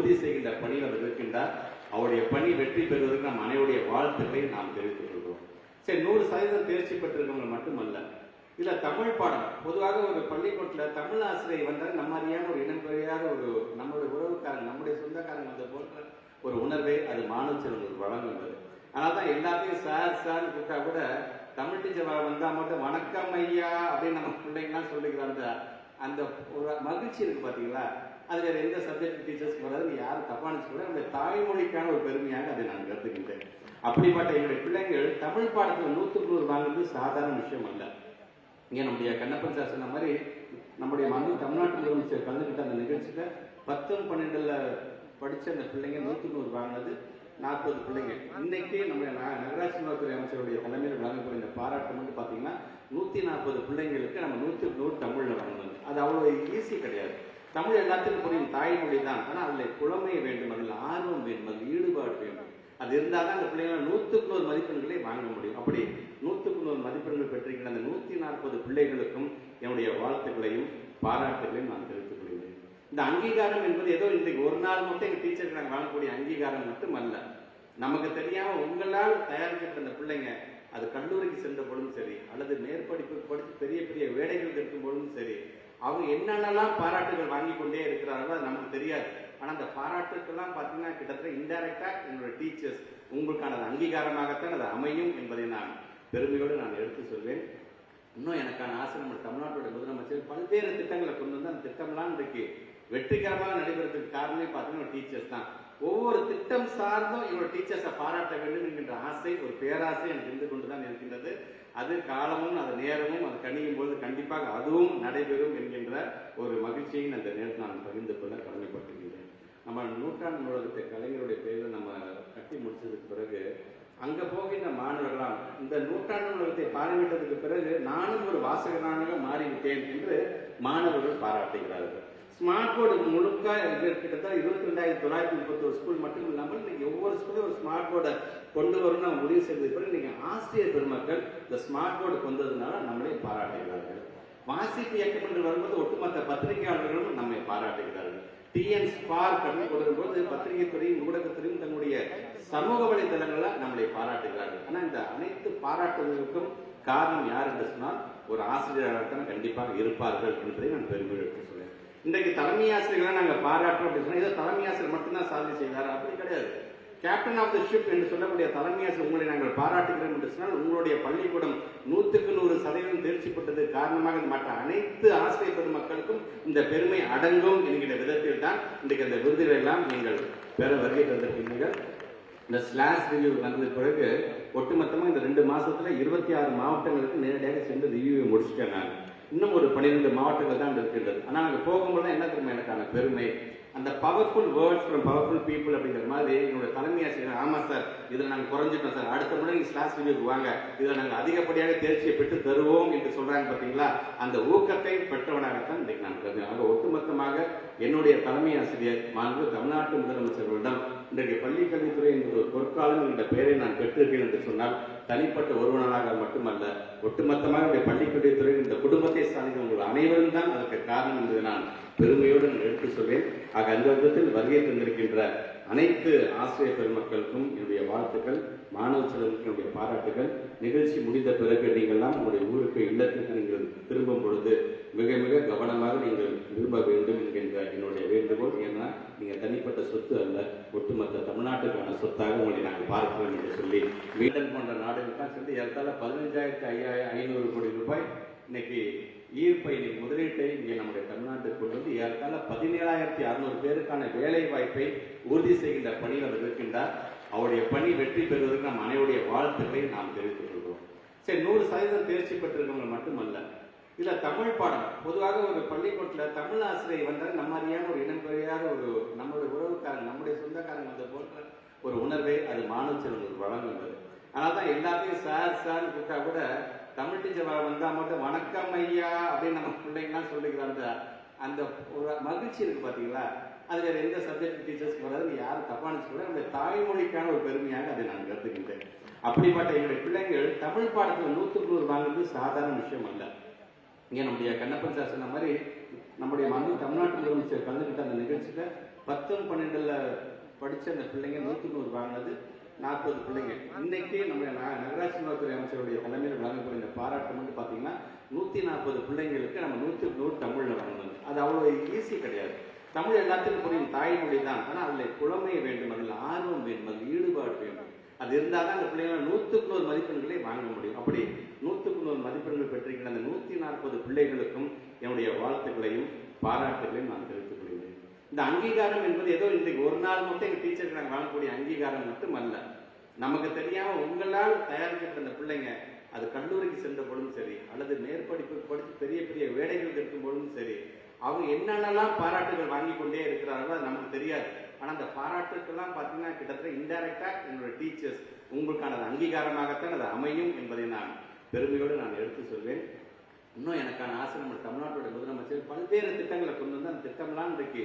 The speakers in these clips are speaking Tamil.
உறுதி செய்கின்ற பணியில் அவர் இருக்கின்றார். அவருடைய பணி வெற்றி பெறுவதற்கு நம் அனைவருடைய வாழ்த்துக்களை நாம் தெரிவித்துக் கொள்கிறோம். சரி, 100% தேர்ச்சி பெற்றிருக்கவங்க மட்டுமல்ல, இல்ல தமிழ் பாடம் பொதுவாக ஒரு பள்ளிக்கூடத்தில் தமிழ் ஆசிரியை வந்தால் நம்ம அறியாம ஒரு இனம் பெரியாத ஒரு நம்மளுடைய உறவுக்காரங்க நம்முடைய சொந்தக்காரங்க வந்த போன்ற ஒரு உணர்வை அது மாணவ செல்வங்களுக்கு வழங்குகிறது. அதனால தான் எல்லாத்தையும் சார் சார்னு கூப்பிட்டா கூட தமிழ் டீச்சர் வந்தா மட்டும் வணக்கம் ஐயா அப்படின்னு நம்ம பிள்ளைங்கலாம் சொல்லிக்கிறாங்க. அந்த ஒரு மகிழ்ச்சி இருக்கு பாத்தீங்களா, அது வேற எந்த சப்ஜெக்ட் டீச்சர்ஸ்க்கு வராது. யாரும் தப்பா நினைச்சு கூட நம்முடைய தாய்மொழிக்கான ஒரு பெருமையாக அதை நான் கருதுகின்றேன். அப்படிப்பட்ட என்னுடைய பிள்ளைங்கள் தமிழ் பாடத்தில் 100க்கு 100 வாங்குறது சாதாரண விஷயம் அல்ல. இங்கே நம்முடைய கண்ணப்பன் சார் சொன்ன மாதிரி நம்முடைய தமிழ்நாட்டு முதலமைச்சர் கலந்துக்கிட்ட அந்த நிகழ்ச்சியில 10, 12ல் படிச்ச அந்த பிள்ளைங்க 100க்கு 100 வாங்கினது 40 பிள்ளைங்க. இன்னைக்கு நம்முடைய நகராட்சி நலத்துறை அமைச்சருடைய தலைமையில் வழங்கக்கூடிய இந்த பாராட்டு வந்து பாத்தீங்கன்னா 140 பிள்ளைங்களுக்கு நம்ம 100க்கு 100 தமிழ்ல வாங்கினது. அது அவ்வளவு ஈஸி கிடையாது. தமிழ் எல்லாத்துக்கும் புரியும், தாய்மொழி தான். ஆனா அதுல புலமை வேண்டும், அதில் ஆர்வம் வேண்டும், அதில் ஈடுபாடு வேண்டும். அது இருந்தால் தான் அந்த பிள்ளைங்களை 100க்கு 100 மதிப்பெண்களை வாங்க முடியும். அப்படி 100க்கு 100 மதிப்பெண்கள் பெற்றிருக்கிற அந்த 140 பிள்ளைகளுக்கும் என்னுடைய வாழ்த்துக்களையும் பாராட்டுகளையும் நான் தெரிவித்துக் கொள்கிறேன். இந்த அங்கீகாரம் என்பது ஏதோ இன்றைக்கு ஒரு நாள் மட்டும் எங்க டீச்சருக்கு நாங்கள் வாங்கக்கூடிய அங்கீகாரம் மட்டும் அல்ல. நமக்கு தெரியாம உங்களால் தயாரிக்கப்பட்ட அந்த பிள்ளைங்க அது கல்லூரிக்கு சென்ற பொழுதும் சரி, அல்லது மேற்படிப்பு படித்து பெரிய பெரிய வேலைகள் இருக்கும் பொழுதும் சரி, அவங்க என்னென்னலாம் பாராட்டுகள் வாங்கி கொண்டே இருக்கிறார்களோ அது நமக்கு தெரியாது. ஆனா அந்த பாராட்டுக்கெல்லாம் பார்த்தீங்கன்னா கிட்டத்தட்ட இன்டைரக்டா என்னோட டீச்சர்ஸ் உங்களுக்கான அங்கீகாரமாகத்தான் அது அமையும் என்பதை நான் பெருமையோடு நான் எடுத்து சொல்வேன். இன்னும் எனக்கான ஆசை, நம்ம தமிழ்நாட்டோட முதலமைச்சர் பல்வேறு திட்டங்களை கொண்டு வந்து அந்த திட்டம்லாம் இன்றைக்கு வெற்றிகரமாக நடைபெறதுக்கு காரணமே பார்த்தீங்கன்னா டீச்சர்ஸ் தான். ஒவ்வொரு திட்டம் சார்ந்தும் என்னோட டீச்சர்ஸை பாராட்ட வேண்டும் என்கின்ற ஆசை, ஒரு பேராசை எனக்கு இருந்து கொண்டுதான் இருக்கின்றது. அது காலமும் அது நேரமும் அது கணியும் போது கண்டிப்பாக அதுவும் நடைபெறும் என்கின்ற ஒரு மகிழ்ச்சியை அந்த நேரத்தில் நான் பகிர்ந்து கொள்ள கடமைப்பட்டிருக்கிறேன். நம்ம நூற்றாண்டு நூலகத்தை கலைஞருடைய பெயரில் நம்ம கட்டி முடிச்சதுக்கு பிறகு அங்க போகின்ற மாணவர்களாம் இந்த நூற்றாண்டு நூலகத்தை பார்வையிட்டதுக்கு பிறகு நானும் ஒரு வாசகனாக மாறிவிட்டேன் என்று மாணவர்கள் பாராட்டுகிறார்கள். ஸ்மார்ட் போர்டு முழுக்க கிட்டத்தட்ட 22,931 ஸ்கூல் மட்டும் இல்லாமல் இன்னைக்கு ஒவ்வொரு ஸ்கூலும் ஒரு ஸ்மார்ட் போர்டை கொண்டு வரும் நம்ம முடிவு செய்தது பிறகு இன்னைக்கு ஆசிரியர் பெருமக்கள் இந்த ஸ்மார்ட் போர்டு கொண்டு வந்ததுனால நம்மளே பாராட்டுகிறார்கள். வாசிப்பு இயக்கம் என்று வரும்போது ஒட்டுமொத்த பத்திரிகையாளர்களும் நம்மை பாராட்டுகிறார்கள். டிஎன் ஸ்பார்க் அப்படின்னு கொடுக்கும்போது பத்திரிகை துறையும் ஊடகத்துறையும் தன்னுடைய சமூக வலைதளங்களை நம்மளை பாராட்டுகிறார்கள். ஆனா இந்த அனைத்து பாராட்டுகளுக்கும் காரணம் யார் என்று சொன்னால் ஒரு ஆசிரியராகத்தான் கண்டிப்பாக இருப்பார்கள் என்பதை நான் பெருமையோடு எடுத்து சொல்றேன். இன்றைக்கு தலைமை ஆசிரியர்களை நாங்கள் பாராட்டுறோம் அப்படின்னு சொன்னா ஏதோ தலைமை ஆசிரியர் மட்டும்தான் சாதனை செய்தார் அப்படி கிடையாது. கேப்டன் ஆஃப் த ஷிப் என்று சொல்லக்கூடிய தலைமை ஆசிரியர் உங்களை நாங்கள் பாராட்டுகிறோம் என்று சொன்னால் உங்களுடைய பள்ளிக்கூடம் 100க்கு 100% தேர்ச்சி பெற்றது காரணமாக மற்ற அனைத்து ஆசிரியர் பெருமக்களுக்கும் இந்த பெருமை அடங்கும் என்கிற விதத்தில் தான் இன்றைக்கு அந்த விருதுகளை எல்லாம் நீங்கள் பெற வருகை தந்திருக்கிறீர்கள். இந்த ஸ்லாஷ் ரிவ்யூ வந்தது பிறகு ஒட்டுமொத்தமாக இந்த 2 மாசத்துல 26 மாவட்டங்களுக்கு நேரடியாக சென்று ரிவ்யூவை முடிச்சுட்டேன். நான் இன்னும் ஒரு 12 மாவட்டங்கள் தான் இருக்கின்றது. ஆனால் நாங்கள் போகும்போது என்ன தெரியுமா எனக்கான பெருமை, அந்த powerful words from powerful people அப்படிங்கிற மாதிரி என்னோட தலைமை ஆசிரியர் ஆமா சார் இதில் நாங்கள் குறைஞ்சிட்டோம் சார், அடுத்த முறை நீங்கள் ஸ்லாஷ் ரிவ்யூக்கு வாங்க, இதில் நாங்கள் அதிகப்படியாக தேர்ச்சியை பெற்று தருவோம் என்று சொல்றாங்க பார்த்தீங்களா. அந்த ஊக்கத்தை பெற்றவனாகத்தான் இன்றைக்கு நான் கருதுகிறேன். ஒட்டுமொத்தமாக என்னுடைய தலைமை ஆசிரியர் மாண்பு தமிழ்நாட்டு முதலமைச்சர்களிடம் இன்றைக்கு பள்ளிக்கல்வித்துறை என்ற ஒரு பொற்காலம் என்ற பெயரை நான் பெற்றிருக்கேன் என்று சொன்னால் தனிப்பட்ட ஒருவனாக மட்டுமல்ல, ஒட்டுமொத்தமாக பள்ளிக்கல்வித்துறை இந்த குடும்பத்தை சார்ந்த உங்கள் அனைவரும் தான் அதற்கு காரணம் என்பதை நான் பெருமையோடு நான் எடுத்து சொல்வேன். ஆக அந்த விதத்தில் வருகை தந்திருக்கின்ற அனைத்து ஆசிரியர் பெருமக்களுக்கும் என்னுடைய வாழ்த்துக்கள், மாணவ செல்வங்களுக்கு என்னுடைய பாராட்டுகள். நிகழ்ச்சி முடிந்த பிறகு நீங்கள்லாம் உங்களுடைய ஊருக்கு இல்லத்திற்கு நீங்கள் திரும்பும் பொழுது மிக மிக கவனமாக நீங்கள் விரும்ப வேண்டும் என்கின்ற என்னுடைய வேண்டுகோள். ஏன்னா நீங்க தனிப்பட்ட சொத்து அல்ல, ஒட்டுமொத்த தமிழ்நாட்டுக்கான சொத்தாக உங்களை நாங்கள் பார்க்கிறோம் என்று சொல்லி வீடன் போன்ற நாடுகளுக்காக சொல்லி ஏற்கால 15,500 கோடி ரூபாய் இன்னைக்கு ஈர்ப்பை முதலீட்டை இங்கே நம்முடைய தமிழ்நாட்டுக்கு கொண்டு வந்து ஏற்கால 17,600 பேருக்கான வேலை வாய்ப்பை உறுதி செய்கின்ற பணியில் அவர் இருக்கின்றார். அவருடைய பணி வெற்றி பெறுவதற்கு நம் அனைவருடைய வாழ்த்துக்களை நாம் தெரிவித்துக் கொள்கிறோம். சரி, 100% தேர்ச்சி பெற்றிருக்கவங்க மட்டுமல்ல, இல்ல தமிழ் பாடம் பொதுவாக ஒரு பள்ளிக்கூடத்தில் தமிழ் ஆசிரியை வந்தால் நம்ம அறியாம ஒரு இனம் பெரியாத ஒரு நம்மளுடைய உறவுக்காரங்க நம்முடைய சொந்தக்காரங்க வந்த போன்ற ஒரு உணர்வை அது மாணவ செல்வங்களுக்கு வழங்குகிறது. அதனால தான் எல்லாத்தையும் சார் சார்னு கூப்பிட்டா கூட தமிழ் டீச்சர் வந்தா மட்டும் வணக்கம் ஐயா அப்படின்னு நம்ம பிள்ளைங்கலாம் சொல்லிக்கிறாங்க. அந்த ஒரு மகிழ்ச்சி இருக்கு பாத்தீங்களா, அது வேற எந்த சப்ஜெக்ட் டீச்சர்ஸ்க்கு வராது. யாரும் தப்பா நினைச்சு கூட நம்முடைய தாய்மொழிக்கான ஒரு பெருமையாக அதை நான் கருதுகின்றேன். அப்படிப்பட்ட என்னுடைய பிள்ளைங்கள் தமிழ் பாடத்தில் 100க்கு 100 வாங்குறது சாதாரண விஷயம் அல்ல. இங்கே நம்முடைய கண்ணப்பன் சார் சொன்ன மாதிரி நம்முடைய தமிழ்நாட்டு முதலமைச்சர் கலந்துக்கிட்ட அந்த நிகழ்ச்சியில 10, 12ல் படிச்ச அந்த பிள்ளைங்க 100க்கு 100 வாங்கினது 40 பிள்ளைங்க. இன்னைக்கு நம்ம நகராட்சி நலத்துறை அமைச்சருடைய தலைமையில் வழங்கக்கூடிய இந்த பாராட்டு மட்டும் பார்த்தீங்கன்னா 140 பிள்ளைங்களுக்கு நம்ம 100க்கு 100 தமிழ்ல வாங்கணும். அது அவ்வளோ ஈஸி கிடையாது. தமிழ் எல்லாத்துக்கும் புரியும், தாய்மொழி தான். ஆனால் அதில் புலமை வேண்டும், அதில் ஆர்வம் வேண்டும், அதில் ஈடுபாடு வேண்டும். அது இருந்தால் தான் அந்த பிள்ளைங்களை 100க்கு 100 மதிப்பெண்களை வாங்க முடியும். அப்படி 100க்கு 100 மதிப்பெண்கள் பெற்றிருக்கிற அந்த 140 பிள்ளைகளுக்கும் என்னுடைய வாழ்த்துக்களையும் பாராட்டுகளையும் நான் தெரிவித்துக் கொள்கிறேன். இந்த அங்கீகாரம் என்பது ஏதோ இன்றைக்கு ஒரு நாள் மட்டும் எங்கள் டீச்சருக்கு நாங்கள் வாங்கக்கூடிய அங்கீகாரம் மட்டும் அல்ல. நமக்கு தெரியாம உங்களால் தயாரிக்கப்பட்ட அந்த பிள்ளைங்க அது கல்லூரிக்கு சென்ற பொழுதும் சரி, அல்லது மேற்படிப்பு படித்து பெரிய பெரிய வேலைகள் இருக்கும் பொழுதும் சரி, அவங்க என்னென்னலாம் பாராட்டுகள் வாங்கி கொண்டே இருக்கிறார்களோ அது நமக்கு தெரியாது. ஆனால் அந்த பாராட்டுக்கெல்லாம் பார்த்தீங்கன்னா கிட்டத்தட்ட இன்டைரக்டா என்னோட டீச்சர்ஸ் உங்களுக்கான அங்கீகாரமாகத்தான் அது அமையும் என்பதை நான் பெருமையோடு நான் எடுத்து சொல்வேன். இன்னும் எனக்கான ஆசை, நம்ம தமிழ்நாட்டோட முதலமைச்சர் பல்வேறு திட்டங்களை கொண்டு வந்து அந்த திட்டம்லாம் இன்றைக்கு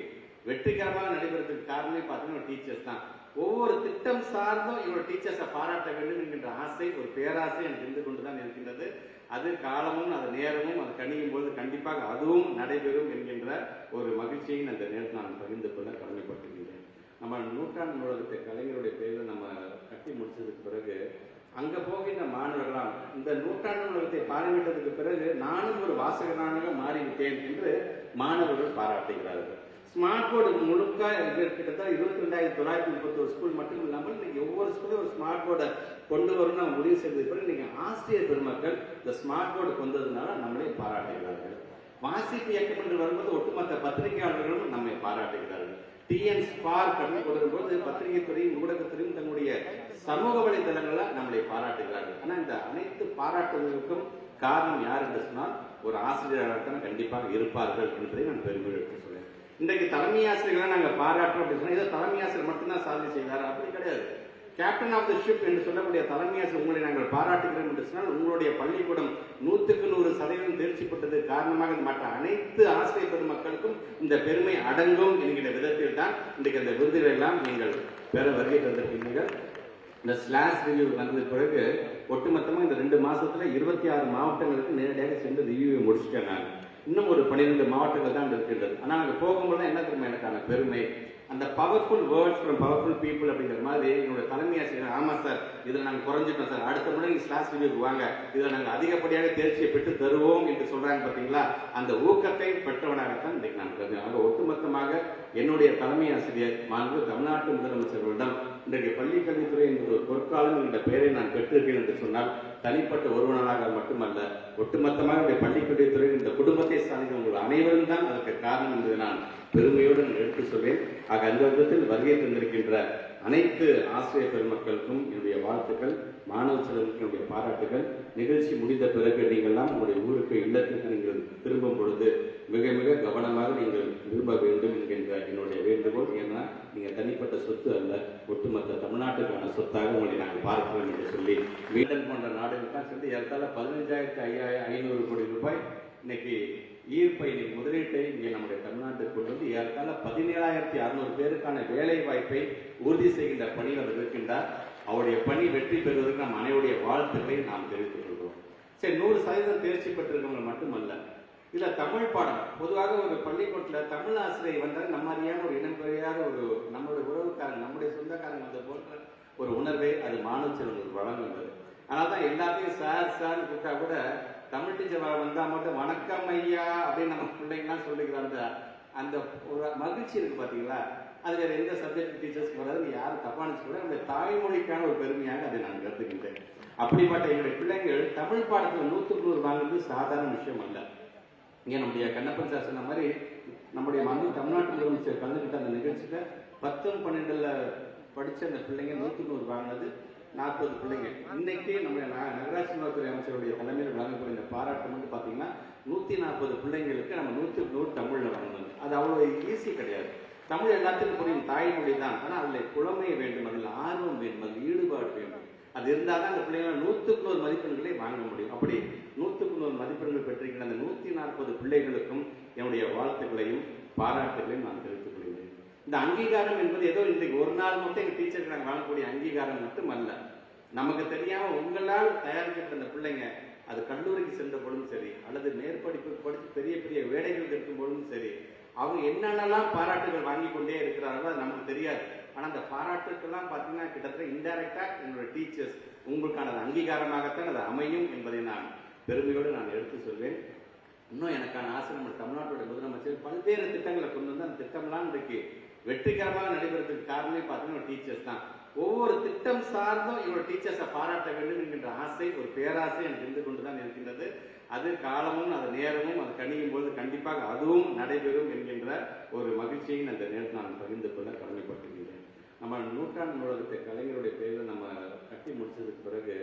வெற்றிகரமாக நடைபெறதுக்கு காரணமே பார்த்தீங்கன்னா டீச்சர்ஸ் தான். ஒவ்வொரு திட்டம் சார்ந்தும் என்னோட டீச்சர்ஸை பாராட்ட வேண்டும் என்கின்ற ஆசை, ஒரு பேராசை எனக்கு இருந்து கொண்டுதான் இருக்கின்றது. அது காலமும் அது நேரமும் அது கணியும் போது கண்டிப்பாக அதுவும் நடைபெறும் என்கின்ற ஒரு மகிழ்ச்சியை அந்த நேரத்தில் நான் பகிர்ந்து கொள்ள கடமைப்பட்டிருக்கின்றேன். நம்ம நூற்றாண்டு நூலகத்தை கலைஞருடைய பெயரில் நம்ம கட்டி முடிச்சதுக்கு பிறகு அங்க போகின்ற மாணவர்களாம் இந்த நூற்றாண்டு நூலகத்தை பார்வையிட்டதுக்கு பிறகு நானும் ஒரு வாசகனாக மாறிவிட்டேன் என்று மாணவர்கள் பாராட்டுகிறார்கள். ஸ்மார்ட் போர்டு முழுக்க கிட்டத்தட்ட 22,931 ஸ்கூல் மட்டும் இல்லாமல் இன்னைக்கு ஒவ்வொரு ஸ்கூலும் ஒரு ஸ்மார்ட் போர்டை கொண்டு வரும் நம்ம முடிவு செய்தது பிறகு நீங்க ஆசிரியர் பெருமக்கள் இந்த ஸ்மார்ட் போர்டு கொண்டு வந்ததுனால நம்மளே பாராட்டுகிறார்கள். வாசிப்பு இயக்கம் என்று வரும்போது ஒட்டுமொத்த பத்திரிகையாளர்களும் நம்மை பாராட்டுகிறார்கள். டிஎன் ஸ்பார்க் அப்படின்னு கொடுக்கும்போது பத்திரிகை துறையும் ஊடகத்துறையும் தன்னுடைய சமூக வலைதளங்களை நம்மளை பாராட்டுகிறார்கள். ஆனா இந்த அனைத்து பாராட்டுகளுக்கும் காரணம் யார் என்று சொன்னால் ஒரு ஆசிரியராக கண்டிப்பாக இருப்பார்கள் என்பதை நான் பெருமையோடு எடுத்து சொல்றேன். இன்றைக்கு தலைமை ஆசிரியர்களை நாங்கள் பாராட்டுறோம் அப்படின்னு சொன்னா ஏதோ தலைமை ஆசிரியர் மட்டும்தான் சாதனை செய்தார் அப்படி கிடையாது. கேப்டன் ஆஃப் த ஷிப் என்று சொல்லக்கூடிய தலைமை ஆசிரியர் உங்களை நாங்கள் பாராட்டுகிறோம் என்று சொன்னால் உங்களுடைய பள்ளிக்கூடம் 100க்கு 100% தேர்ச்சி பெற்றது காரணமாக மற்ற அனைத்து ஆசிரியர் பெருமக்களுக்கும் இந்த பெருமை அடங்கும் என்கிற விதத்தில் தான் இன்றைக்கு அந்த விருதுகளை எல்லாம் நீங்கள் பெற வருகை தந்திருக்கிறீர்கள். இந்த ஸ்லாஷ் ரிவ்யூ வந்தது பிறகு ஒட்டுமொத்தமாக இந்த 2 மாசத்துல 26 மாவட்டங்களுக்கு நேரடியாக சென்று ரிவ்யூவை முடிச்சுட்டேன். நான் இன்னும் ஒரு 12 மாவட்டங்கள் தான் இருக்கின்றது. ஆனால் அங்கே போகும்போது என்ன தெரியுமா எனக்கான பெருமை, அந்த powerful words from powerful people அப்படிங்கிற மாதிரி என்னோட தலைமை ஆசிரியர், ஆமா சார் இதில் நாங்கள் குறைஞ்சிட்டோம் சார், அடுத்த முறை நீங்கள் ஸ்லாஷ் ரிவ்யூக்கு வாங்க, இதில் நாங்கள் அதிகப்படியாக தேர்ச்சியை பெற்று தருவோம் என்று சொல்றாங்க பார்த்தீங்களா, அந்த ஊக்கத்தை பெற்றவனாகத்தான் இன்றைக்கு நான் கருதுகிறேன். ஒட்டுமொத்தமாக என்னுடைய தலைமை ஆசிரியர் மாண்பு தமிழ்நாட்டு முதலமைச்சர்களிடம் இன்றைக்கு பள்ளிக் கல்வித்துறை என்ற ஒரு பொற்காலம் என்ற பெயரை நான் பெற்றிருக்கேன் என்று சொன்னால் தனிப்பட்ட ஒருவனாக மட்டுமல்ல, ஒட்டுமொத்தமாக பள்ளிக் கல்வித்துறை இந்த குடும்பத்தை சார்ந்த உங்கள் அனைவரும் தான் அதற்கு காரணம் என்பதை நான் பெருமையோடு நான் எடுத்து சொல்வேன். ஆக அந்த விதத்தில் வருகை தந்திருக்கின்ற அனைத்து ஆசிரியர் பெருமக்களுக்கும் என்னுடைய வாழ்த்துக்கள், மாணவ செல்வங்களுக்கு என்னுடைய பாராட்டுகள். நிகழ்ச்சி முடிந்த பிறகு நீங்கள்லாம் உங்களுடைய ஊருக்கு இல்லத்திற்கு நீங்கள் திரும்பும் பொழுது மிக மிக கவனமாக நீங்கள் விரும்ப வேண்டும் என்கின்ற என்னுடைய வேண்டுகோள். ஏன்னா நீங்க தனிப்பட்ட சொத்து அல்ல, ஒட்டுமொத்த தமிழ்நாட்டுக்கான சொத்தாக உங்களை நாங்கள் பார்க்கிறோம் என்று சொல்லி வீடன் போன்ற நாடுகளுக்காக சொல்லி ஏற்கால 15,500 கோடி ரூபாய் இன்னைக்கு ஈர்ப்பை முதலீட்டை இங்கே நம்முடைய தமிழ்நாட்டுக்கு கொண்டு வந்து ஏற்கால 17,600 பேருக்கான வேலை வாய்ப்பை உறுதி செய்கின்ற பணியில் அவர் இருக்கின்றார். அவருடைய பணி வெற்றி பெறுவதற்கு நம் அனைவருடைய வாழ்த்துக்களை நாம் தெரிவித்துக் கொள்கிறோம். சரி, 100% தேர்ச்சி பெற்றிருக்கவங்க மட்டுமல்ல, இதுல தமிழ் பாடம் பொதுவாக ஒரு பள்ளிக்கூடத்தில் தமிழ் ஆசிரியர் வந்தால் நம்ம அறியாம ஒரு இனம் பெரியாத ஒரு நம்மளுடைய உறவுக்காரங்க நம்முடைய சொந்தக்காரங்க வந்த போன்ற ஒரு உணர்வை அது மாணவ செல்வங்களுக்கு வழங்குகிறது. ஆனால் தான் எல்லாத்தையும் சார் சார்னு கூப்பிட்டா கூட தமிழ் டீச்சர் வந்தா மட்டும் வணக்கம் ஐயா அப்படின்னு நம்ம பிள்ளைங்கலாம் சொல்லிக்கிறாங்க. அந்த ஒரு மகிழ்ச்சி இருக்கு பாத்தீங்களா, அது வேற எந்த சப்ஜெக்ட் டீச்சர்ஸ்க்கு வராது, யாரும் தப்பா நினைச்சு கூட நம்முடைய தாய்மொழிக்கான ஒரு பெருமையாக அதை நான் கருதுகின்றேன். அப்படிப்பட்ட என்னுடைய பிள்ளைங்கள் தமிழ் பாடத்தில் 100க்கு 100 வாங்குறது சாதாரண விஷயம் அல்ல. இங்கே நம்முடைய கண்ணப்பன் சார் சொன்ன மாதிரி நம்முடைய தமிழ்நாட்டு முதலமைச்சர் கலந்துக்கிட்ட அந்த நிகழ்ச்சியில 10, 12ல் படிச்ச அந்த பிள்ளைங்க 100க்கு 100 வாங்கினது 40 பிள்ளைங்க. இன்னைக்கு நம்ம நகராட்சி நலத்துறை அமைச்சருடைய தலைமையில் வழங்கக்கூடிய இந்த பாராட்டு மட்டும் பார்த்தீங்கன்னா 140 பிள்ளைங்களுக்கு நம்ம 100க்கு 100 தமிழ்ல வாங்கணும். அது அவ்வளோ ஈஸி கிடையாது. தமிழ் எல்லாத்துக்கும் புரியும், தாய்மொழி தான். ஆனால் அதில் புலமை வேண்டும், அதில் ஆர்வம் வேண்டும், அதில் ஈடுபாடு வேண்டும். அது இருந்தால் தான் அந்த பிள்ளைங்களை 100க்கு 100 மதிப்பெண்களை வாங்க முடியும். அப்படி 100க்கு 100 மதிப்பெண்கள் பெற்றிருக்கிற அந்த 140 பிள்ளைகளுக்கும் என்னுடைய வாழ்த்துக்களையும் பாராட்டுகளையும் நான் தெரிவித்துக் கொள்கிறேன். இந்த அங்கீகாரம் என்பது ஏதோ இன்றைக்கு ஒரு நாள் மட்டும் எங்கள் டீச்சருக்கு நாங்கள் வாங்கக்கூடிய அங்கீகாரம் மட்டும் அல்ல. நமக்கு தெரியாம உங்களால் தயாரிக்கப்பட்ட அந்த பிள்ளைங்க அது கல்லூரிக்கு சென்ற பொழுதும் சரி, அல்லது மேற்படிப்பு படித்து பெரிய பெரிய வேலைகள் இருக்கும் பொழுதும் சரி, அவங்க என்னென்னலாம் பாராட்டுகள் வாங்கி கொண்டே இருக்கிறார்களோ அது நமக்கு தெரியாது. ஆனால் அந்த பாராட்டுக்கெல்லாம் பார்த்தீங்கன்னா கிட்டத்தட்ட இன்டைரக்டா என்னோட டீச்சர்ஸ் உங்களுக்கான அங்கீகாரமாகத்தான் அது அமையும் என்பதை நான் பெருமையோடு நான் எடுத்து சொல்வேன். இன்னும் எனக்கான ஆசை, நம்ம தமிழ்நாட்டோட முதலமைச்சர் பல்வேறு திட்டங்களை கொண்டு வந்து அந்த திட்டம்லாம் இன்றைக்கு வெற்றிகரமாக நடைபெறதுக்கு காரணமே பார்த்தீங்கன்னா டீச்சர்ஸ் தான். ஒவ்வொரு திட்டம் சார்ந்தும் என்னோட டீச்சர்ஸை பாராட்ட வேண்டும் என்கின்ற ஆசை, ஒரு பேராசை எனக்கு இருந்து கொண்டுதான் இருக்கின்றது. அது காலமும் அது நேரமும் அது கணியும் போது கண்டிப்பாக அதுவும் நடைபெறும் என்கின்ற ஒரு மகிழ்ச்சியை அந்த நேரத்தில் நான் பகிர்ந்து கொள்ள கடமைப்பட்டிருக்கிறேன். நம்ம நூற்றாண்டு நூலகத்தை கலைஞருடைய பெயரில் நம்ம கட்டி முடிச்சதுக்கு பிறகு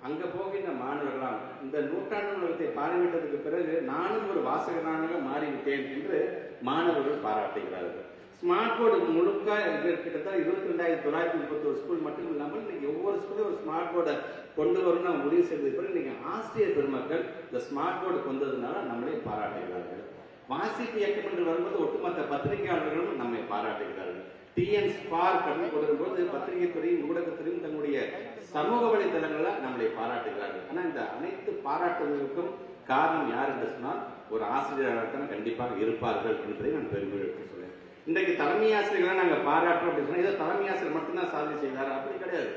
அங்க போகின்ற மாணவர்களாம் இந்த நூற்றாண்டு நூலகத்தை பார்வையிட்டதுக்கு பிறகு நானும் ஒரு வாசகனாக மாறிவிட்டேன் என்று மாணவர்கள் பாராட்டுகிறார்கள். ஸ்மார்ட் போர்டு முழுக்க கிட்டத்தட்ட 22,931 ஸ்கூல் மட்டும் இல்லாமல் இன்னைக்கு ஒவ்வொரு ஸ்கூலும் ஒரு ஸ்மார்ட் போர்டை கொண்டு வரும் நம்ம முடிவு செய்தது பிறகு இன்னைக்கு ஆசிரியர் பெருமக்கள் இந்த ஸ்மார்ட் போர்டு கொண்டு வந்ததுனால நம்மளே பாராட்டுகிறார்கள். வாசிப்பு இயக்கம் என்று வரும்போது ஒட்டுமொத்த பத்திரிகையாளர்களும் நம்மை பாராட்டுகிறார்கள். TN ஸ்பார்க் அப்படின்னு கொடுக்கும்போது பத்திரிகை துறையும் ஊடகத்துறையும் தன்னுடைய சமூக வலைதளங்களை நம்மளை பாராட்டுகிறார்கள். ஆனா இந்த அனைத்து பாராட்டுகளுக்கும் காரணம் யார் என்று சொன்னால் ஒரு ஆசிரியராகத்தான் கண்டிப்பாக இருப்பார்கள் என்பதை நான் பெருமையோடு எடுத்து சொல்றேன். இன்றைக்கு தலைமை ஆசிரியர்களை நாங்கள் பாராட்டுறோம் அப்படின்னு சொன்னா இதை தலைமை ஆசிரியர் மட்டும்தான் சாதனை செய்தார் அப்படி கிடையாது.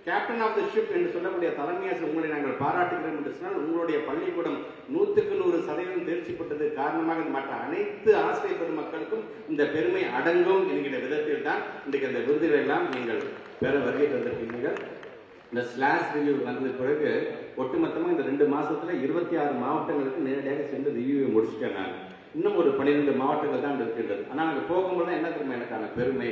கேப்டன் ஆஃப் த ஷிப் என்று சொல்லக்கூடிய தலைமை ஆசிரியர் உங்களை நாங்கள் பாராட்டுகிறோம் என்று சொன்னால் உங்களுடைய பள்ளிக்கூடம் 100% தேர்ச்சி பெற்றது காரணமாக மற்ற அனைத்து ஆசிரியர் பெருமக்களுக்கும் இந்த பெருமை அடங்கும் என்கிற விதத்தில் தான் இன்றைக்கு அந்த விருதுகளை எல்லாம் நீங்கள் பெற வருகை தந்திருக்கிறீர்கள். இந்த ஸ்லாஷ் ரிவ்யூ வந்தது பிறகு ஒட்டுமொத்தமாக இந்த 2 மாசத்துல 26 மாவட்டங்களுக்கு நேரடியாக சென்று ரிவ்யூவை முடிச்சுட்டேன். நான் இன்னும் ஒரு 12 மாவட்டங்கள் தான் இருக்கின்றது. ஆனால் அங்கே போகும்போது என்ன தெரியுமா எனக்கான பெருமை,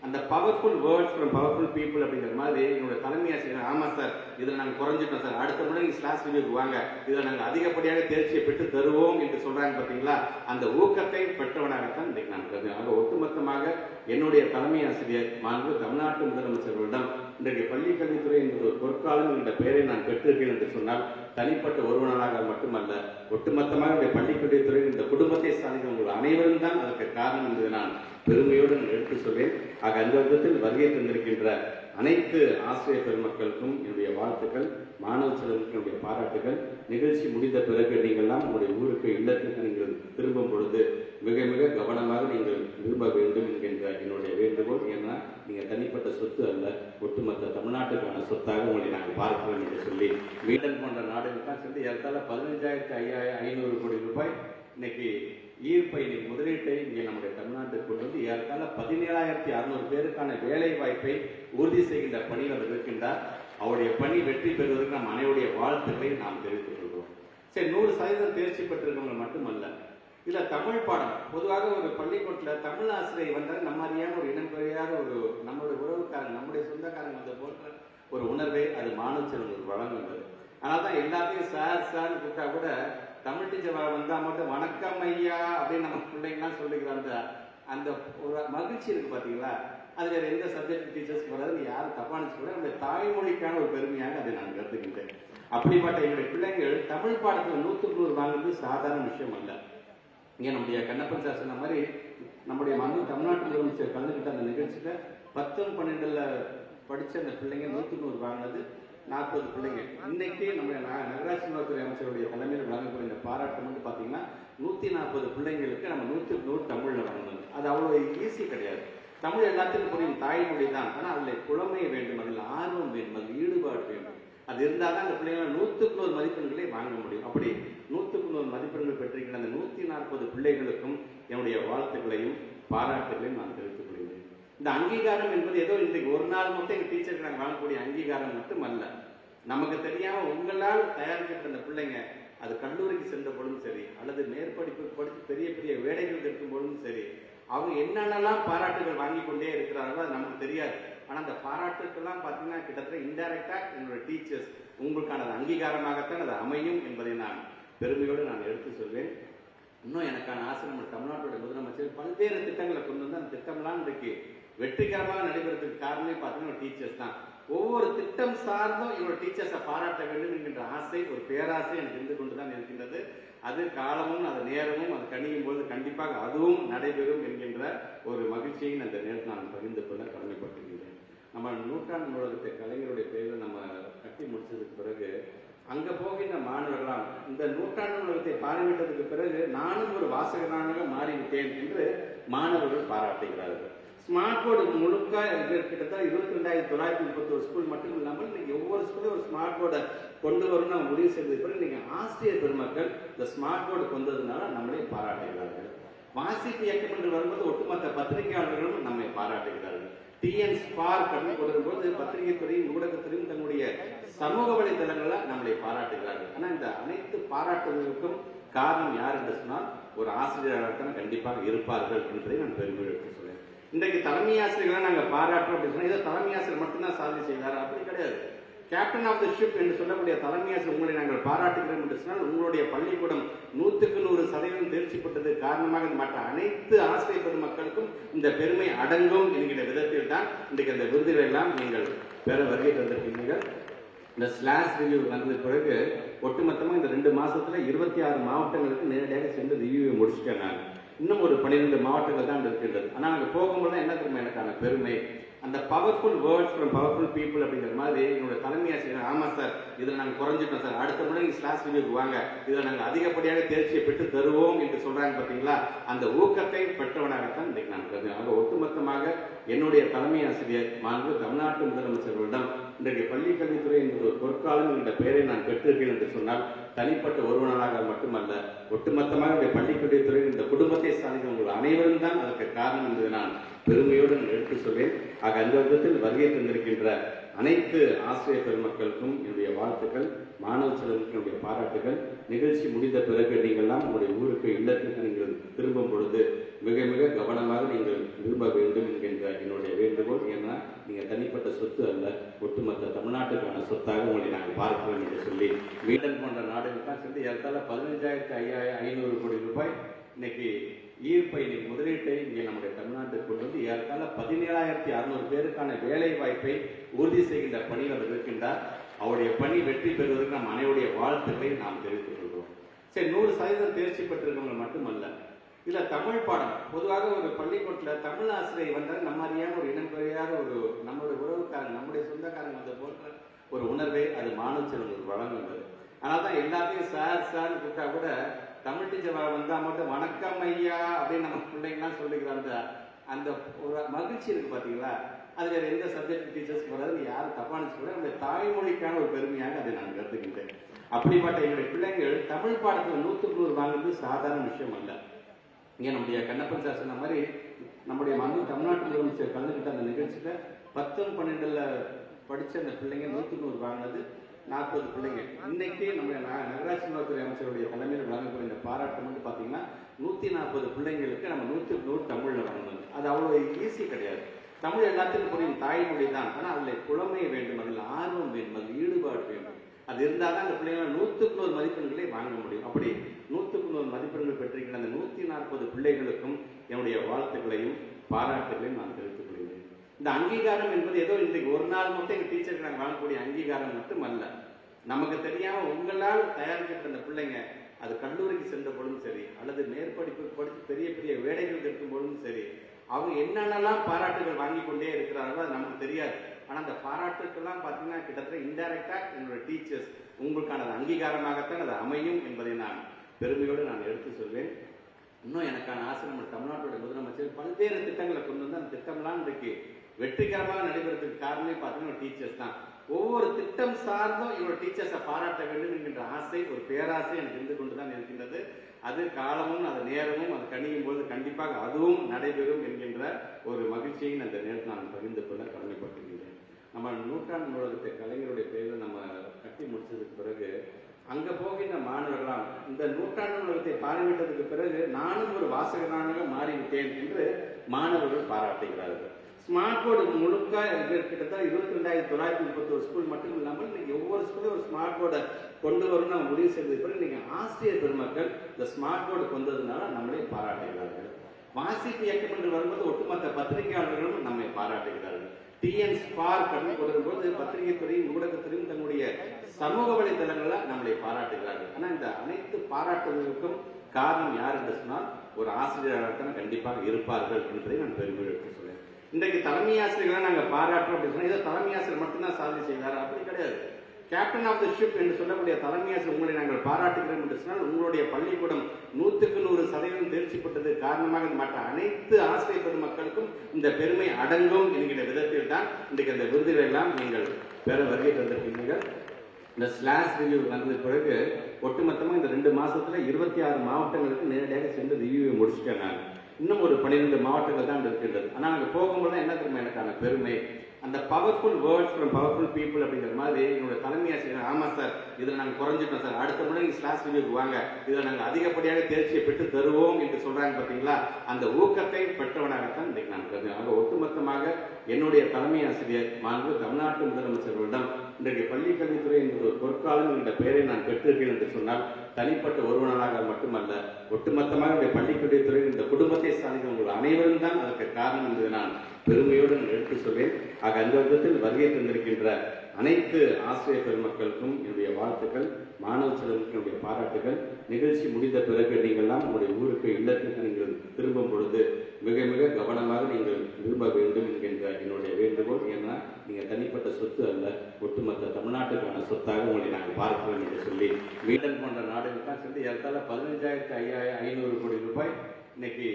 அந்த powerful words from powerful people அப்படிங்கிற மாதிரி என்னோட தலைமை ஆசிரியர் ஆமா சார் இதில் நாங்கள் குறைஞ்சிட்டோம் சார், அடுத்த முறை நீங்கள் ஸ்லாஷ் ரிவ்யூக்கு வாங்க, இதில் நாங்கள் அதிகப்படியாக தேர்ச்சியை பெற்று தருவோம் என்று சொல்றாங்க பார்த்தீங்களா. அந்த ஊக்கத்தை பெற்றவனாகத்தான் இன்றைக்கு நான் கருதுகிறேன். ஆக ஒட்டுமொத்தமாக என்னுடைய தலைமை ஆசிரியர் மாண்பு தமிழ்நாட்டு முதலமைச்சர்களிடம் இன்றைக்கு பள்ளிக் கல்வித்துறை என்ற ஒரு பொற்காலம் என்ற பெயரை நான் பெற்றிருக்கேன் என்று சொன்னால் தனிப்பட்ட ஒருவனாக மட்டுமல்ல, ஒட்டுமொத்தமாக பள்ளிக் கல்வித்துறை இந்த குடும்பத்தை சார்ந்த உங்கள் அனைவரும் தான் அதற்கு காரணம் என்பதை நான் பெருமையோடு நான் எடுத்து சொல்வேன். ஆக அந்த விதத்தில் வருகை தந்திருக்கின்ற அனைத்து ஆசிரியர் பெருமக்களுக்கும் என்னுடைய வாழ்த்துக்கள், மாணவ செல்வங்களுக்கு என்னுடைய பாராட்டுகள். நிகழ்ச்சி முடிந்த பிறகு நீங்கள்லாம் உங்களுடைய ஊருக்கு இல்லத்திற்கு நீங்கள் திரும்பும் பொழுது மிக மிக கவனமாக நீங்கள் விரும்ப வேண்டும் என்கின்ற என்னுடைய வேண்டுகோள். ஏன்னா நீங்க தனிப்பட்ட சொத்து அல்ல, ஒட்டுமொத்த தமிழ்நாட்டுக்கான சொத்தாக உங்களை நாங்கள் பார்க்கிறோம் என்று சொல்லி வீடன் போன்ற நாடுகளுக்காக சொல்லி ஏற்கால 15,500 கோடி ரூபாய் இன்னைக்கு ஈர்ப்பை முதலீட்டை இங்கே நம்முடைய தமிழ்நாட்டுக்கு கொண்டு வந்து ஏற்கால 17,600 பேருக்கான வேலை வாய்ப்பை உறுதி செய்கின்ற பணியில் அவர் இருக்கின்றார். அவருடைய பணி வெற்றி பெறுவதற்கு நம் அனைவருடைய வாழ்த்துக்களை நாம் தெரிவித்துக் கொள்கிறோம். சரி, 100% தேர்ச்சி பெற்றிருக்கவங்க மட்டுமல்ல, இல்ல தமிழ் பாடம் பொதுவாக ஒரு பள்ளிக்கூடத்தில் தமிழ் ஆசிரியர் வந்தால் நம்ம அறியாம ஒரு இனம் பெரியாத ஒரு நம்மளுடைய உறவுக்காரங்க நம்முடைய சொந்தக்காரங்க வந்த போன்ற ஒரு உணர்வை அது மாணவ செல்வங்களுக்கு வழங்குகிறது. ஆனால் தான் எல்லாத்தையும் சார் சார்னு கூப்பிட்டா கூட தமிழ் டீச்சர் வந்தா மட்டும் வணக்கம் ஐயா அப்படின்னு நம்ம பிள்ளைங்கலாம் சொல்லிக்கிறாங்க. அந்த ஒரு மகிழ்ச்சி இருக்கு பாத்தீங்களா, அது வேற எந்த சப்ஜெக்ட் டீச்சர்ஸ்க்கு வராது, யாரும் தப்பா நினைச்சு கூட நம்முடைய தாய்மொழிக்கான ஒரு பெருமையாக அதை நான் கருதுகின்றேன். அப்படிப்பட்ட என்னுடைய பிள்ளைங்கள் தமிழ் பாடத்தில் 100க்கு 100 வாங்குறது சாதாரண விஷயம் அல்ல. இங்க நம்முடைய கண்ணப்பன் சார் சொன்ன மாதிரி நம்முடைய தமிழ்நாட்டு முதலமைச்சர் கலந்துக்கிட்ட அந்த நிகழ்ச்சியில 10, 12ல படிச்ச அந்த பிள்ளைங்க 100க்கு 100 வாங்கினது 40 பிள்ளைங்க. இன்னைக்கு நம்ம நகராட்சி நலத்துறை அமைச்சருடைய தலைமையில் வழங்கக்கூடிய இந்த பாராட்டு வந்து பாத்தீங்கன்னா 140 பிள்ளைங்களுக்கு நம்ம 100க்கு 100 தமிழ்ல வாங்கணும். அது அவ்வளவு ஈஸி கிடையாது. தமிழ் எல்லாத்துக்கும் புரியும், தாய்மொழி தான். ஆனா அதுல புலமை வேண்டும், அதில் ஆர்வம் வேண்டும், அதில் ஈடுபாடு வேண்டும். அது இருந்தால் தான் அந்த பிள்ளைங்களை 100க்கு 100 மதிப்பெண்களை வாங்க முடியும். அப்படி 100க்கு 100 மதிப்பெண்கள் பெற்றிருக்கிற அந்த 140 பிள்ளைகளுக்கும் என்னுடைய வாழ்த்துக்களையும் பாராட்டுகளையும் நான் தெரிவித்துக் கொள்கிறேன். இந்த அங்கீகாரம் என்பது ஏதோ இன்றைக்கு ஒரு நாள் மட்டும் எங்க டீச்சருக்கு நாங்கள் வாங்கக்கூடிய அங்கீகாரம் மட்டும் அல்ல. நமக்கு தெரியாம உங்களால் தயாரிக்கப்பட்ட அந்த பிள்ளைங்க அது கல்லூரிக்கு சென்ற பொழுதும் சரி, அல்லது மேற்படிப்பு படித்து பெரிய பெரிய வேலைகள் இருக்கும் பொழுதும் சரி, அவங்க என்னென்னலாம் பாராட்டுகள் வாங்கி கொண்டே இருக்கிறார்களோ அது நமக்கு தெரியாது. ஆனா அந்த பாராட்டுக்கெல்லாம் பார்த்தீங்கன்னா கிட்டத்தட்ட இன்டைரக்டா என்னோட டீச்சர்ஸ் உங்களுக்கான அங்கீகாரமாகத்தான் அது அமையும் என்பதை நான் பெருமையோடு நான் எடுத்து சொல்வேன். இன்னும் எனக்கான ஆசை, நம்ம தமிழ்நாட்டோட முதலமைச்சர் பல்வேறு திட்டங்களை கொண்டு வந்து அந்த திட்டம்லாம் இன்றைக்கு வெற்றிகரமாக நடைபெறதுக்கு காரணமே பார்த்தீங்கன்னா டீச்சர்ஸ் தான். ஒவ்வொரு திட்டம் சார்ந்தும் என்னோட டீச்சர்ஸை பாராட்ட வேண்டும் என்கின்ற ஆசை, ஒரு பேராசை எனக்கு இருந்து கொண்டுதான் இருக்கின்றது. அது காலமும் அது நேரமும் அது கணியும் போது கண்டிப்பாக அதுவும் நடைபெறும் என்கின்ற ஒரு மகிழ்ச்சியை அந்த நேரத்தில் நான் பகிர்ந்து கொள்ள கடமைப்பட்டிருக்கிறேன். நம்ம நூற்றாண்டு நூலகத்தை கலைஞருடைய பெயரில் நம்ம கட்டி முடிச்சதுக்கு பிறகு அங்க போகின்ற மாணவர்களாம் இந்த இந்த நூற்றாண்டு நூலகத்தை பார்வையிட்டதுக்கு பிறகு நானும் ஒரு வாசகனாக மாறிவிட்டேன் என்று மாணவர்கள் பாராட்டுகிறார்கள். ஸ்மார்ட் போர்டு முழுக்க கிட்டத்தட்ட 22,931 ஸ்கூல் மட்டும் இல்லாமல் இன்னைக்கு ஒவ்வொரு ஸ்கூலும் ஒரு ஸ்மார்ட் போர்டை கொண்டு வரும் நம்ம முடிவு செய்தது பிறகு இன்னைக்கு ஆசிரியர் பெருமக்கள் இந்த ஸ்மார்ட் போர்டு கொண்டு வந்ததுனால நம்மளே பாராட்டுகிறார்கள். வாசிப்பு இயக்கம் என்று வரும்போது ஒட்டுமொத்த பத்திரிகையாளர்களும் நம்மை பாராட்டுகிறார்கள். TN Spark அப்படின்னு கொடுக்கும்போது பத்திரிகை துறையும் ஊடகத்துறையும் தன்னுடைய சமூக வலைதளங்களை நம்மளை பாராட்டுகிறார்கள். ஆனா இந்த அனைத்து பாராட்டுகளுக்கும் காரணம் யார் என்று சொன்னால் ஒரு ஆசிரியராக கண்டிப்பாக இருப்பார்கள் என்பதை நான் பெருமையோடு எடுத்து சொல்றேன். இன்றைக்கு தலைமை ஆசிரியர்களை நாங்கள் பாராட்டுறோம் அப்படின்னு சொன்னா ஏதோ தலைமை ஆசிரியர் மட்டும்தான் சாதனை செய்தார் அப்படி கிடையாது. கேப்டன் ஆஃப் த ஷிப் என்று சொல்லக்கூடிய தலைமை ஆசிரியர் உங்களை நாங்கள் பாராட்டுகிறோம் என்று சொன்னால் உங்களுடைய பள்ளிக்கூடம் 100% தேர்ச்சி பெற்றது காரணமாக மற்ற அனைத்து ஆசிரியர் பெருமக்களுக்கும் இந்த பெருமை அடங்கும் என்கிற விதத்தில் தான் இன்றைக்கு அந்த விருதுகளை எல்லாம் நீங்கள் பெற வருகை தந்திருக்கிறீர்கள். இந்த ஸ்லாஷ் ரிவ்யூ வந்த பிறகு ஒட்டுமொத்தமாக இந்த 2 மாசத்துல 26 மாவட்டங்களுக்கு நேரடியாக சென்று ரிவ்யூவை முடிச்சுட்டேன். நான் இன்னும் ஒரு 12 மாவட்டங்கள் தான் இருக்கின்றது. ஆனால் அங்கே போகும்போது என்ன தெரியுமா எனக்கான பெருமை, அந்த powerful words from powerful people அப்படிங்கிற மாதிரி என்னோட தலைமை ஆசிரியர் ஆமா சார் இதில் நாங்கள் குறைஞ்சிட்டோம் சார், அடுத்த முறை நீங்கள் ஸ்லாஷ் ரிவ்யூக்கு வாங்க, இதில் நாங்கள் அதிகப்படியாக தேர்ச்சியை பெற்று தருவோம் என்று சொல்றாங்க பார்த்தீங்களா. அந்த ஊக்கத்தை பெற்றவனாகத்தான் இன்றைக்கு நான் கருதுகிறேன். ஆக ஒட்டுமொத்தமாக என்னுடைய தலைமை ஆசிரியர் மாண்பு தமிழ்நாட்டு முதலமைச்சர்களிடம் இன்றைக்கு பள்ளிக் கல்வித்துறை என்ற ஒரு பொற்காலம் என்ற பெயரை நான் பெற்றிருக்கேன் என்று சொன்னால் தனிப்பட்ட ஒருவனாக மட்டுமல்ல, ஒட்டுமொத்தமாக பள்ளிக் கல்வித்துறை இந்த குடும்பத்தை சார்ந்த உங்கள் அனைவரும் தான் அதற்கு காரணம் என்பதை நான் பெருமையோடு நான் எடுத்து சொல்வேன். ஆக அந்த விதத்தில் வருகை தந்திருக்கின்ற அனைத்து ஆசிரியர் பெருமக்களுக்கும் என்னுடைய வாழ்த்துக்கள், மாணவ செல்வங்களுக்கு என்னுடைய பாராட்டுகள். நிகழ்ச்சி முடிந்த பிறகு நீங்கள்லாம் உங்களுடைய ஊருக்கு இல்லத்திற்கு நீங்கள் திரும்பும் பொழுது மிக மிக கவனமாக நீங்கள் விரும்ப வேண்டும் என்கின்ற என்னுடைய வேண்டுகோள். ஏன்னா நீங்க தனிப்பட்ட சொத்து அல்ல, ஒட்டுமொத்த தமிழ்நாட்டுக்கான சொத்தாக உங்களை நாங்கள் பார்க்கிறோம் என்று சொல்லி வீடன் போன்ற நாடுகளுக்கு சொல்லி ஏற்கால 15,500 கோடி ரூபாய் இன்னைக்கு ஈர்ப்பை முதலீட்டை இங்கே நம்முடைய தமிழ்நாட்டுக்கு கொண்டு வந்து ஏற்கால 17,600 பேருக்கான வேலை வாய்ப்பை உறுதி செய்கின்ற பணியில் அவர் இருக்கின்றார். அவருடைய பணி வெற்றி பெறுவதற்கு நம் அனைவருடைய வாழ்த்துக்களை நாம் தெரிவித்துக் கொள்கிறோம். சரி, 100% தேர்ச்சி பெற்றிருக்கவங்க மட்டுமல்ல, இல்ல தமிழ் பாடம் பொதுவாக ஒரு பள்ளிக்கூடத்தில் தமிழ் ஆசிரியர் வந்தால் நம்ம அறியாம ஒரு இனம் பெரியாத ஒரு நம்மளுடைய உறவுக்காரங்க நம்முடைய சொந்தக்காரங்க வந்த போன்ற ஒரு உணர்வை அது மாணவ செல்வங்களுக்கு வழங்குகிறது. ஆனால் தான் எல்லாத்தையும் சார் சார்னு கூப்பிட்டா கூட தமிழ் டீச்சர் வந்தா மட்டும் வணக்கம் ஐயா அப்படின்னு நம்ம பிள்ளைங்கலாம் சொல்லிக்கிறாங்க. அந்த ஒரு மகிழ்ச்சி இருக்கு பாத்தீங்களா, அது வேற எந்த சப்ஜெக்ட் டீச்சர்ஸ்க்கு வராது, யாரும் தப்பா நினைச்சு நம்முடைய தாய்மொழிக்கான ஒரு பெருமையாக அதை நான் கருதுகின்றேன். அப்படிப்பட்ட என்னுடைய பிள்ளைங்கள் தமிழ் பாடத்தில் 100க்கு 100 வாங்குறது சாதாரண விஷயம் அல்ல. இங்க நம்முடைய கண்ணப்பன் சார் சொன்ன மாதிரி நம்முடைய தமிழ்நாட்டு முதலமைச்சர் கலந்துக்கிட்ட அந்த நிகழ்ச்சியில 10, 12ல படிச்ச அந்த பிள்ளைங்க 100க்கு 100 வாங்கினது 40 பிள்ளைங்க. இன்னைக்கு நம்ம நகராட்சி நலத்துறை அமைச்சருடைய தலைமையில் வழங்கக்கூடிய இந்த பாராட்டு வந்து பாத்தீங்கன்னா 140 பிள்ளைங்களுக்கு நம்ம 100க்கு 100 தமிழ்ல வாங்கணும். அது அவ்வளவு ஈஸி கிடையாது. தமிழ் எல்லாத்துக்கும் புரியும், தாய்மொழி தான். ஆனா அதுல புலமை வேண்டும், அதில் ஆர்வம் வேண்டும், அதில் ஈடுபாடு வேண்டும். அது இருந்தால் தான் அந்த பிள்ளைங்களை 100க்கு 100 மதிப்பெண்களை வாங்க முடியும். அப்படி 100க்கு 100 மதிப்பெண்கள் பெற்றிருக்கிற அந்த 140 பிள்ளைகளுக்கும் என்னுடைய வாழ்த்துக்களையும் பாராட்டுகளையும் நான் தெரிவித்துக் கொள்கிறேன். இந்த அங்கீகாரம் என்பது ஏதோ இன்றைக்கு ஒரு நாள் மட்டும் எங்க டீச்சருக்கு நாங்கள் வாங்கக்கூடிய அங்கீகாரம் மட்டும் அல்ல. நமக்கு தெரியாம உங்களால் தயாரிக்கப்பட்ட அந்த பிள்ளைங்க அது கல்லூரிக்கு சென்ற பொழுதும் சரி, அல்லது மேற்படிப்பு படித்து பெரிய பெரிய வேலைகள் இருக்கும் பொழுதும் சரி, அவங்க என்னென்னலாம் பாராட்டுகள் வாங்கி கொண்டே இருக்கிறார்களோ அது நமக்கு தெரியாது. ஆனா அந்த பாராட்டுக்கெல்லாம் பாத்தீங்கன்னா கிட்டத்தட்ட இன்டைரக்டா என்னோட டீச்சர்ஸ் உங்களுக்கான அங்கீகாரமாகத்தான் அது அமையும் என்பதை நான் பெருமையோடு நான் எடுத்து சொல்வேன். இன்னும் எனக்கான ஆசை, நம்ம தமிழ்நாட்டோட முதலமைச்சர் பல்வேறு திட்டங்களை கொண்டு வந்து அந்த திட்டம்லாம் இன்றைக்கு வெற்றிகரமாக நடைபெறதுக்கு காரணமே பார்த்தீங்கன்னா டீச்சர்ஸ் தான். ஒவ்வொரு திட்டம் சார்ந்தும் என்னோட டீச்சர்ஸை பாராட்ட வேண்டும் என்கின்ற ஆசை, ஒரு பேராசை எனக்கு இருந்து கொண்டுதான் இருக்கின்றது. அது காலமும் அது நேரமும் அது கணியும் போது கண்டிப்பாக அதுவும் நடைபெறும் என்கின்ற ஒரு மகிழ்ச்சியை அந்த நேரத்தில் நான் பகிர்ந்து கொள்ள கடமைப்பட்டிருக்கின்றேன். நம்ம நூற்றாண்டு நூலகத்தை கலைஞருடைய பெயரில் நம்ம கட்டி முடிச்சதுக்கு பிறகு அங்க போகின்ற மாணவர்களாம் இந்த நூற்றாண்டு நூலகத்தை பார்வையிட்டதுக்கு பிறகு நானும் ஒரு வாசகனாக மாறிவிட்டேன் என்று மாணவர்கள் பாராட்டுகிறார்கள். ஸ்மார்ட் போர்டு முழுக்க கிட்டத்தட்ட 22,931 ஸ்கூல் மட்டும் இல்லாமல் இன்னைக்கு ஒவ்வொரு ஸ்கூலும் ஒரு ஸ்மார்ட் போர்டை கொண்டு வரும் நம்ம முடிவு செய்தது பிறகு இன்னைக்கு ஆசிரியர் பெருமக்கள் இந்த ஸ்மார்ட் போர்டு கொண்டு வந்ததுனால நம்மளே பாராட்டுகிறார்கள். வாசிப்பு இயக்கம் என்று வரும்போது ஒட்டுமொத்த பத்திரிகையாளர்களும் நம்மை பாராட்டுகிறார்கள். TN Spark அப்படின்னு கொடுக்கும்போது பத்திரிகை துறையும் ஊடகத்துறையும் தன்னுடைய சமூக வலைதளங்களை நம்மளை பாராட்டுகிறார்கள். ஆனா இந்த அனைத்து பாராட்டுகளுக்கும் காரணம் யார் என்று சொன்னால் ஒரு ஆசிரியராக கண்டிப்பாக இருப்பார்கள் என்பதை நான் பெருமையோடு எடுத்து சொல்றேன். இன்றைக்கு தலைமை ஆசிரியர்களை நாங்கள் பாராட்டுறோம் அப்படின்னு சொன்னா ஏதோ தலைமை ஆசிரியர் மட்டும்தான் சாதனை செய்தார் அப்படி கிடையாது. கேப்டன் ஆஃப் த ஷிப் என்று சொல்லக்கூடிய தலைமை ஆசிரியர் உங்களை நாங்கள் பாராட்டுகிறோம் என்று சொன்னால் உங்களுடைய பள்ளிக்கூடம் 100% தேர்ச்சி பெற்றது காரணமாக மற்ற அனைத்து ஆசிரியர் பெருமக்களுக்கும் இந்த பெருமை அடங்கும் என்கிற விதத்தில் தான் இன்றைக்கு அந்த விருதுகளை எல்லாம் நீங்கள் பெற வருகை தந்திருக்கிறீர்கள். இந்த ஸ்லாஷ் ரிவ்யூ வந்த பிறகு ஒட்டுமொத்தமாக இந்த 2 மாசத்துல 26 மாவட்டங்களுக்கு நேரடியாக சென்று ரிவ்யூவை முடிச்சுட்டேன். நான் இன்னும் ஒரு 12 மாவட்டங்கள் தான் இருக்கின்றது. ஆனால் அங்கே போகும்போது என்ன தெரியுமா எனக்கான பெருமை, அந்த powerful words from powerful people அப்படிங்கிற மாதிரி என்னோட தலைமை ஆசிரியர், ஆமா சார் இதில் நாங்கள் குறைஞ்சிட்டோம் சார், அடுத்த முறை நீங்கள் ஸ்லாஷ் ரிவ்யூக்கு வாங்க, இதில் நாங்கள் அதிகப்படியாக தேர்ச்சியை பெற்று தருவோம் என்று சொல்றாங்க பார்த்தீங்களா. அந்த ஊக்கத்தை பெற்றவனாகத்தான் இன்றைக்கு நான் கருதுகிறேன். ஆக ஒட்டுமொத்தமாக என்னுடைய தலைமை ஆசிரியர் மாண்பு தமிழ்நாட்டு முதலமைச்சர்களிடம் இன்றைக்கு பள்ளிக்கல்வித்துறை என்ற ஒரு பொற்காலம் என்ற பெயரை நான் பெற்றிருக்கேன் என்று சொன்னால் தனிப்பட்ட ஒருவனாக மட்டுமல்ல, ஒட்டுமொத்தமாக பள்ளிக்கல்வித்துறை இந்த குடும்பத்தை சார்ந்த உங்கள் அனைவரும் தான் அதற்கு காரணம் என்பதை நான் பெருமையோடு நான் எடுத்து சொல்வேன். ஆக அந்த விதத்தில் வருகை தந்திருக்கின்ற அனைத்து ஆசிரியர் பெருமக்களுக்கும் என்னுடைய வாழ்த்துக்கள், மாணவ செல்வங்களுக்கு என்னுடைய பாராட்டுகள். நிகழ்ச்சி முடிந்த பிறகு நீங்கள்லாம் உங்களுடைய ஊருக்கு இல்லத்திற்கு நீங்கள் திரும்பும் பொழுது மிக மிக கவனமாக நீங்கள் விரும்ப வேண்டும் என்கின்ற என்னுடைய வேண்டுகோள். ஏன்னா நீங்கள் தனிப்பட்ட சொத்து அல்ல, ஒட்டுமொத்த தமிழ்நாட்டுக்கான சொத்தாக உங்களை நாங்கள் பார்க்கிறோம் என்று சொல்லி வீடன் போன்ற நாடுகளுக்காக சொல்லி ஏற்கால 15,500 கோடி ரூபாய் இன்னைக்கு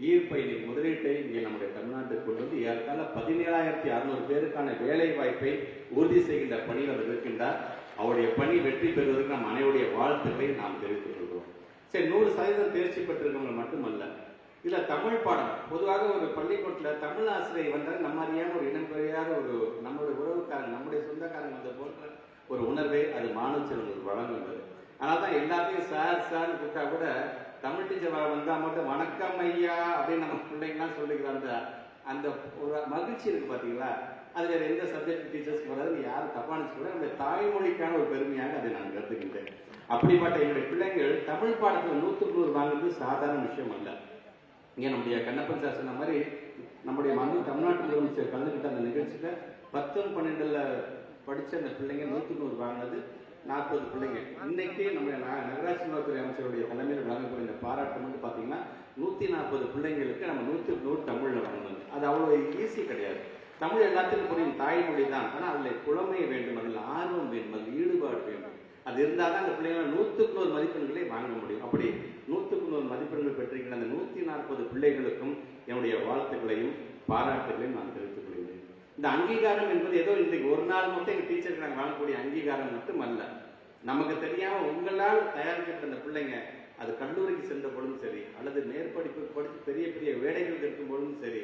ஈர்ப்பை முதலீட்டை இங்கே நம்முடைய தமிழ்நாட்டுக்கு கொண்டு வந்து ஏற்கால 17,600 பேருக்கான வேலை வாய்ப்பை உறுதி செய்கின்ற பணியில் அவர் இருக்கின்றார். அவருடைய பணி வெற்றி பெறுவதற்கு நம் அனைவருடைய வாழ்த்துக்களை நாம் தெரிவித்துக் கொள்கிறோம். சரி, 100% தேர்ச்சி பெற்றிருக்கவங்க மட்டுமல்ல, இதுல தமிழ் பாடம் பொதுவாக ஒரு பள்ளிக்கூடத்தில் தமிழ் ஆசிரியர் வந்தால் நம்ம அறியாம ஒரு இனம் பெரியாத ஒரு நம்மளுடைய உறவுக்காரங்க நம்முடைய சொந்தக்காரங்க வந்த போன்ற ஒரு உணர்வை அது மாணவ செல்வங்களுக்கு வழங்குகிறது. ஆனால் தான் எல்லாத்தையும் சார் சார்னு கூட்டா கூட தமிழ் டீச்சர் வந்தா மட்டும் வணக்கம் ஐயா அப்படின்னு நம்ம பிள்ளைங்கலாம் சொல்லிக்கிற அந்த ஒரு மகிழ்ச்சி இருக்கு பாத்தீங்களா, அது வேற எந்த சப்ஜெக்ட் டீச்சர்ஸ்க்கு வராது, யாரும் தப்பா நினைச்சு நம்முடைய தாய்மொழிக்கான ஒரு பெருமையாக அதை நான் கருதுகின்றேன். அப்படிப்பட்ட என்னுடைய பிள்ளைங்கள் தமிழ் பாடத்தில் 100க்கு 100 வாங்குறது சாதாரண விஷயம் அல்ல. இங்க நம்முடைய கண்ணப்பன் சார் சொன்ன மாதிரி நம்முடைய தமிழ்நாட்டு முதலமைச்சர் கலந்துக்கிட்ட அந்த நிகழ்ச்சியில 10, 12ல படிச்ச அந்த பிள்ளைங்க 100க்கு 100 வாங்கினது 40 பிள்ளைங்க. இன்னைக்கு நம்ம நகராட்சி நலத்துறை அமைச்சருடைய தலைமையில் வழங்கக்கூடிய இந்த பாராட்டு வந்து பாத்தீங்கன்னா 140 பிள்ளைங்களுக்கு நம்ம 100க்கு 100 தமிழ்ல வாங்கணும். அது அவ்வளவு ஈஸி கிடையாது. தமிழ் எல்லாத்துக்கும் புரியும், தாய்மொழி தான். ஆனா அதுல புலமை வேண்டும், அதில் ஆர்வம் வேண்டும், அதில் ஈடுபாடு வேண்டும். அது இருந்தாதான் அந்த பிள்ளைங்களை 100க்கு 100 மதிப்பெண்களை வாங்க முடியும். அப்படி 100க்கு 100 மதிப்பெண்கள் பெற்றிருக்கிற அந்த 140 பிள்ளைகளுக்கும் என்னுடைய வாழ்த்துக்களையும் பாராட்டுகளையும் நான் தெரிவித்துக் கொள்கிறேன். இந்த அங்கீகாரம் என்பது ஏதோ இன்றைக்கு ஒரு நாள் மட்டும் எங்க டீச்சருக்கு நாங்கள் வாங்கக்கூடிய அங்கீகாரம் மட்டும் அல்ல. நமக்கு தெரியாம உங்களால் தயாரிக்கப்பட்ட அந்த பிள்ளைங்க அது கல்லூரிக்கு சென்ற பொழுதும் சரி, அல்லது மேற்படிப்பு படித்து பெரிய பெரிய வேலைகள் இருக்கும் பொழுதும் சரி,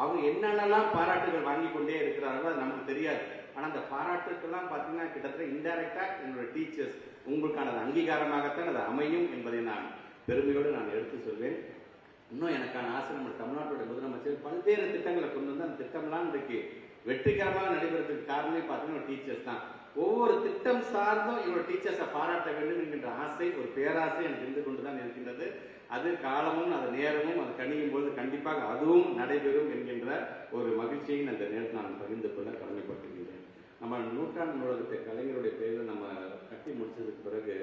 அவங்க என்னென்னலாம் பாராட்டுகள் வாங்கி கொண்டே இருக்கிறார்களோ அது நமக்கு தெரியாது. ஆனா அந்த பாராட்டுக்கெல்லாம் பாத்தீங்கன்னா கிட்டத்தட்ட இன்டைரக்டா என்னோட டீச்சர்ஸ் உங்களுக்கான அங்கீகாரமாகத்தான் அது அமையும் என்பதை நான் பெருமையோடு நான் எடுத்து சொல்வேன். இன்னும் எனக்கான ஆசை, நம்ம தமிழ்நாட்டோட முதலமைச்சர் பல்வேறு திட்டங்களை கொண்டு வந்து அந்த திட்டம்லாம் இன்றைக்கு வெற்றிகரமாக நடைபெறதுக்கு காரணமே பார்த்தீங்கன்னா டீச்சர்ஸ் தான். ஒவ்வொரு திட்டம் சார்ந்தும் என்னோட டீச்சர்ஸை பாராட்ட வேண்டும் என்கின்ற ஆசை, ஒரு பேராசை எனக்கு இருந்து கொண்டுதான் இருக்கின்றது. அது காலமும் அது நேரமும் அது கணியும் போது கண்டிப்பாக அதுவும் நடைபெறும் என்கின்ற ஒரு மகிழ்ச்சியை அந்த நேரத்தில் நான் பகிர்ந்து கொள்ள கடமைப்பட்டிருக்கிறேன். நம்ம நூற்றாண்டு நூலகத்தை கலைஞருடைய பெயரில் நம்ம கட்டி முடிச்சதுக்கு பிறகு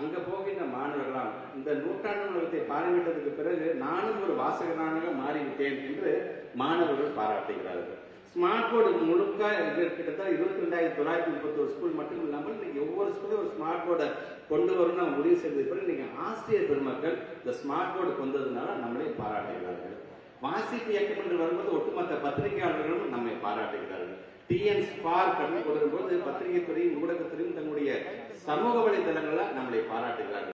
அங்க போகின்ற மாணவர்களாம் இந்த நூற்றாண்டு நூலகத்தை பார்வையிட்டதுக்கு பிறகு நானும் ஒரு வாசகனாக மாறிவிட்டேன் என்று மாணவர்கள் பாராட்டுகிறார்கள். ஸ்மார்ட் போர்டு முழுக்க கிட்டத்தட்ட 22,931 ஸ்கூல் மட்டும் இல்லாமல் இன்னைக்கு ஒவ்வொரு ஸ்கூலும் ஒரு ஸ்மார்ட் போர்டை கொண்டு வரும் நம்ம முடிவு செய்தது பிறகு இன்னைக்கு ஆசிரியர் பெருமக்கள் இந்த ஸ்மார்ட் போர்டு கொண்டு வந்ததுனால நம்மளே பாராட்டுகிறார்கள். வாசிப்பு இயக்கம் என்று வரும்போது ஒட்டுமொத்த பத்திரிகையாளர்களும் நம்மை பாராட்டுகிறார்கள். டிஎன் ஸ்பார்க் அப்படின்னு கொண்டு வரும்போது பத்திரிகை துறையும் ஊடகத்துறையும் தங்களுடைய சமூக வலைதளங்களை நம்மளை பாராட்டுகிறார்கள்.